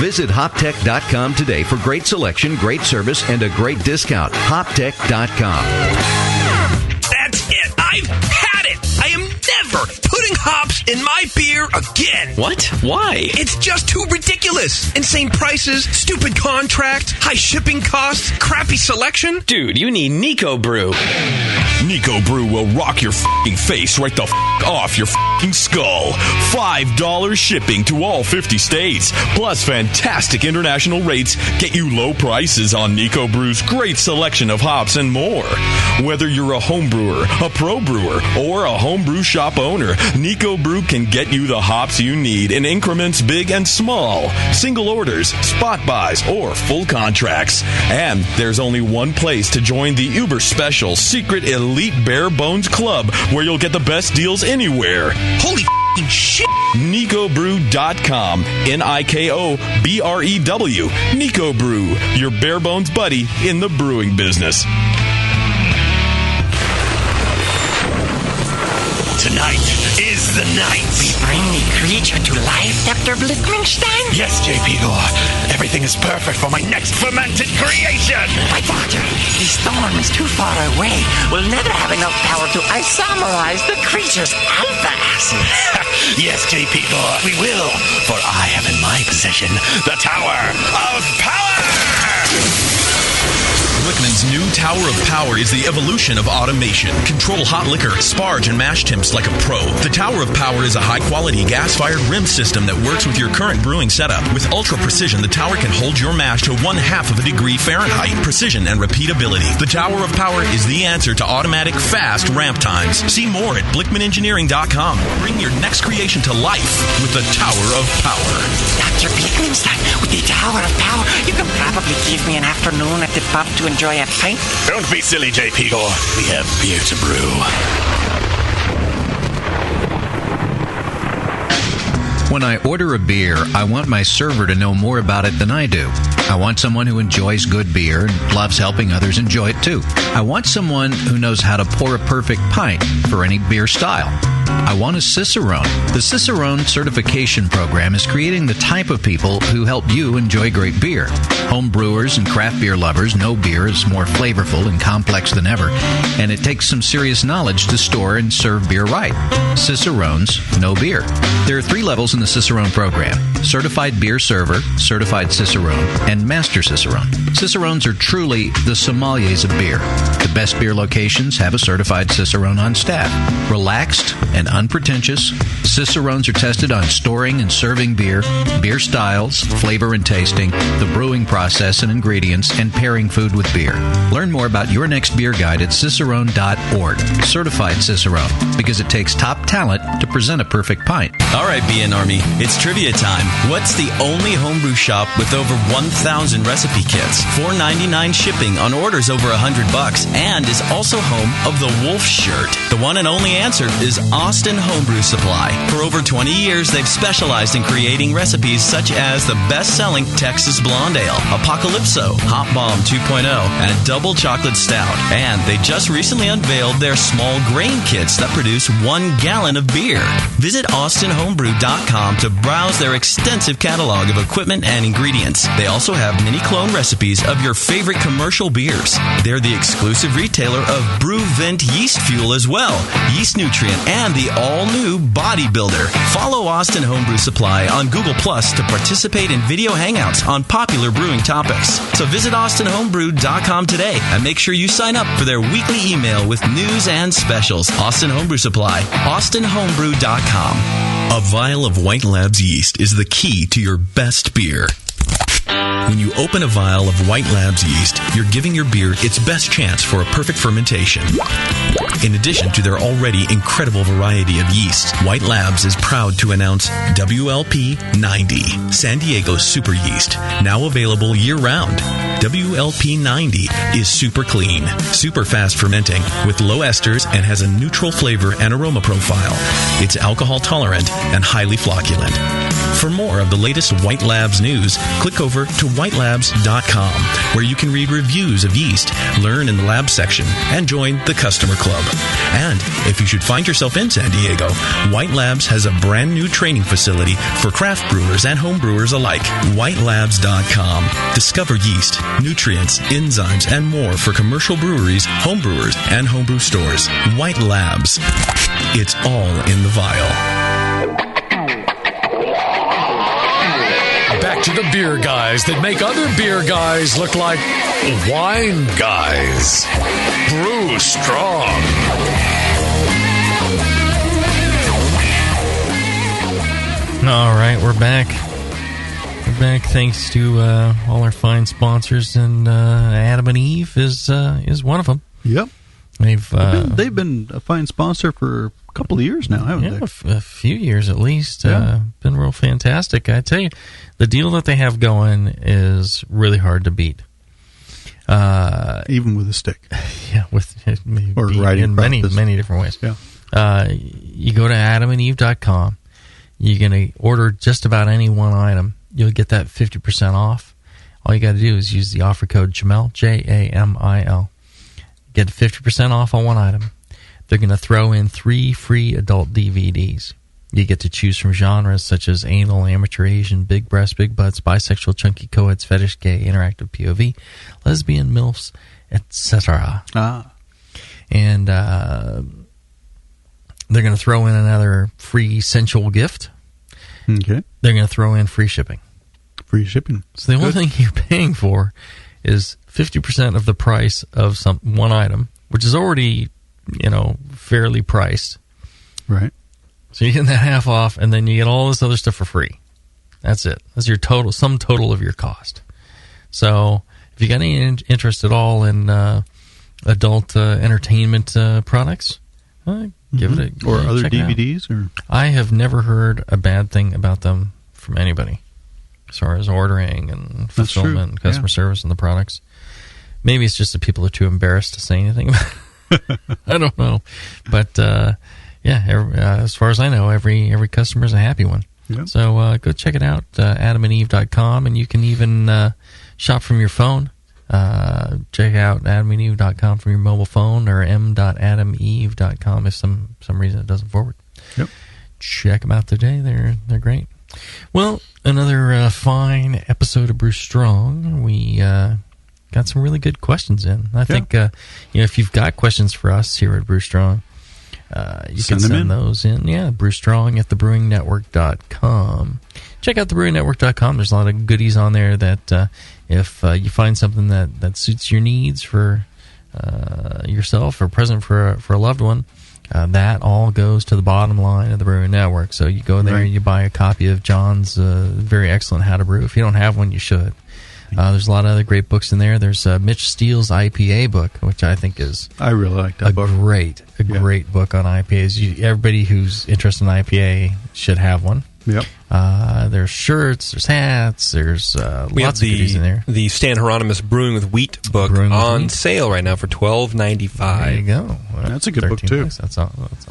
Visit HopTech.com today for great selection, great service, and a great discount. HopTech.com. That's it. I've had it. I am never putting hops in my beer again. What? Why? It's just too ridiculous. Insane prices, stupid contracts, high shipping costs, crappy selection. Dude, you need Nico Brew. Nico Brew will rock your f***ing face right the f*** off your f***ing skull. $5 shipping to all 50 states. Plus fantastic international rates get you low prices on Nico Brew's great selection of hops and more. Whether you're a home brewer, a pro brewer, or a homebrew shop owner, Nico Brew can get you the hops you need in increments big and small, single orders, spot buys, or full contracts. And there's only one place to join the uber special secret elite bare bones club where you'll get the best deals anywhere. Holy shit! NicoBrew.com. NIKOBREW. Nico Brew, your bare bones buddy in the brewing business. Tonight is the night. We bring the creature to life, Dr. Blickmanstein? Yes, J.P. Gore. Everything is perfect for my next fermented creation. My doctor, the storm is too far away. We'll never have enough power to isomerize the creature's alpha acid. Yes, J.P. Gore, we will. For I have in my possession the Tower of Power. Blickman's new Tower of Power is the evolution of automation. Control hot liquor, sparge, and mash temps like a pro. The Tower of Power is a high-quality gas-fired rim system that works with your current brewing setup. With ultra precision, the tower can hold your mash to 1/2 of a degree Fahrenheit. Precision and repeatability. The Tower of Power is the answer to automatic, fast ramp times. See more at BlickmanEngineering.com. Bring your next creation to life with the Tower of Power. Dr. Blickmanstein, with the Tower of Power, you can probably give me an afternoon at the pub to enjoy a pint. Don't be silly, J.P. Gore. We have beer to brew. When I order a beer, I want my server to know more about it than I do. I want someone who enjoys good beer and loves helping others enjoy it too. I want someone who knows how to pour a perfect pint for any beer style. I want a Cicerone. The Cicerone certification program is creating the type of people who help you enjoy great beer. Home brewers and craft beer lovers know beer is more flavorful and complex than ever, and it takes some serious knowledge to store and serve beer right. Cicerones know beer. There are 3 levels in the Cicerone program: Certified Beer Server, Certified Cicerone, and Master Cicerone. Cicerones are truly the sommeliers of beer. The best beer locations have a certified Cicerone on staff. Relaxed and unpretentious, Cicerones are tested on storing and serving beer, beer styles, flavor and tasting, the brewing process and ingredients, and pairing food with beer. Learn more about your next beer guide at cicerone.org. Certified Cicerone, because it takes top talent to present a perfect pint. All right, BN Army, it's trivia time. What's the only homebrew shop with over 1,000 recipe kits, $4.99 shipping on orders over $100, and is also home of the Wolf shirt? The one and only answer is Austin Homebrew Supply. For over 20 years, they've specialized in creating recipes such as the best-selling Texas Blonde Ale, Apocalypso, Hop Bomb 2.0, and Double Chocolate Stout. And they just recently unveiled their small grain kits that produce 1 gallon of beer. Visit AustinHomebrew.com to browse their extensive catalog of equipment and ingredients. They also have mini clone recipes of your favorite commercial beers. They're the exclusive retailer of Brew Vent yeast fuel as well, yeast nutrient, and the all-new Bodybuilder. Follow Austin Homebrew Supply on Google Plus to participate in video hangouts on popular brewing topics. So visit austinhomebrew.com today and make sure you sign up for their weekly email with news and specials. Austin Homebrew Supply, austinhomebrew.com. A vial of White Labs yeast is the key to your best beer. When you open a vial of White Labs yeast, you're giving your beer its best chance for a perfect fermentation. In addition to their already incredible variety of yeasts, White Labs is proud to announce WLP 90, San Diego's super yeast, now available year-round. WLP 90 is super clean, super fast fermenting, with low esters and has a neutral flavor and aroma profile. It's alcohol tolerant and highly flocculent. For more of the latest White Labs news, click over to whitelabs.com, where you can read reviews of yeast, learn in the lab section, and join the customer club. And if you should find yourself in San Diego, White Labs has a brand new training facility for craft brewers and home brewers alike. Whitelabs.com. Discover yeast, nutrients, enzymes, and more for commercial breweries, home brewers, and homebrew stores. White Labs. It's all in the vial. Back to the beer guys that make other beer guys look like wine guys. Brew strong. All right, we're back. We're back thanks to all our fine sponsors, and Adam and Eve is one of them. Yep. They've been a fine sponsor for a couple of years now, haven't they? A few years at least. Yeah. Been real fantastic. I tell you, the deal that they have going is really hard to beat. Even with a stick. Yeah, with or writing in many different ways. Yeah. You go to adamandeve.com. You're going to order just about any one item. You'll get that 50% off. All you got to do is use the offer code Jamil, Jamil. Get 50% off on one item. They're going to throw in 3 free adult DVDs. You get to choose from genres such as anal, amateur, Asian, big breasts, big butts, bisexual, chunky, co-eds, fetish, gay, interactive, POV, lesbian, MILFs, etc. And they're going to throw in another free sensual gift. Okay. They're going to throw in free shipping. Free shipping. So the only thing you're paying for is 50% of the price of one item, which is already, fairly priced. Right. So you're getting that half off, and then you get all this other stuff for free. That's it. That's your sum total of your cost. So if you got any interest at all in adult entertainment products, give it a or other check it out. DVDs, or I have never heard a bad thing about them from anybody, as far as ordering and fulfillment and customer service and the products. Maybe it's just that people are too embarrassed to say anything about it. I don't know. But, as far as I know, every customer is a happy one. Yep. So go check it out, adamandeve.com, and you can even shop from your phone. Check out adamandeve.com from your mobile phone, or m.adameve.com if some reason it doesn't forward. Yep. Check them out today. They're great. Well, another fine episode of Brew Strong. We got some really good questions in. I think if you've got questions for us here at Brew Strong, you can send those in. Yeah, brewstrong at thebrewingnetwork.com. Check out thebrewingnetwork.com. There's a lot of goodies on there that if you find something that suits your needs for yourself or present for a loved one, that all goes to the bottom line of the Brewing Network. So you go there and you buy a copy of John's very excellent How to Brew. If you don't have one, you should. There's a lot of other great books in there. There's Mitch Steele's IPA book, which I think is I really like that book. Great book on IPAs. Everybody who's interested in IPA should have one. Yep. There's shirts, there's hats, there's lots of goodies in there. The Stan Hieronymus Brewing with Wheat book on sale right now for $12.95. There you go. That's a good book too. That's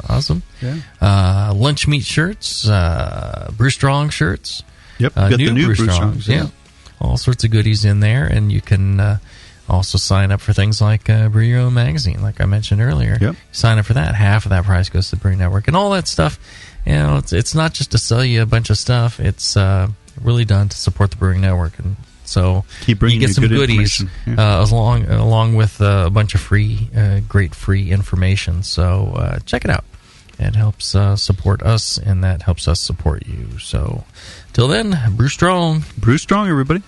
awesome. Yeah. Lunch meat shirts, Brew Strong shirts. Yep. Got the new Brew Strongs. Yeah. All sorts of goodies in there, and you can also sign up for things like Brew Your Own Magazine, like I mentioned earlier. Yep. Sign up for that. Half of that price goes to the Brewing Network, and all that stuff. It's not just to sell you a bunch of stuff. It's really done to support the Brewing Network, and so you get some goodies along with a bunch of great free information. So check it out. It helps support us, and that helps us support you. So, till then, brew strong. Brew strong, everybody.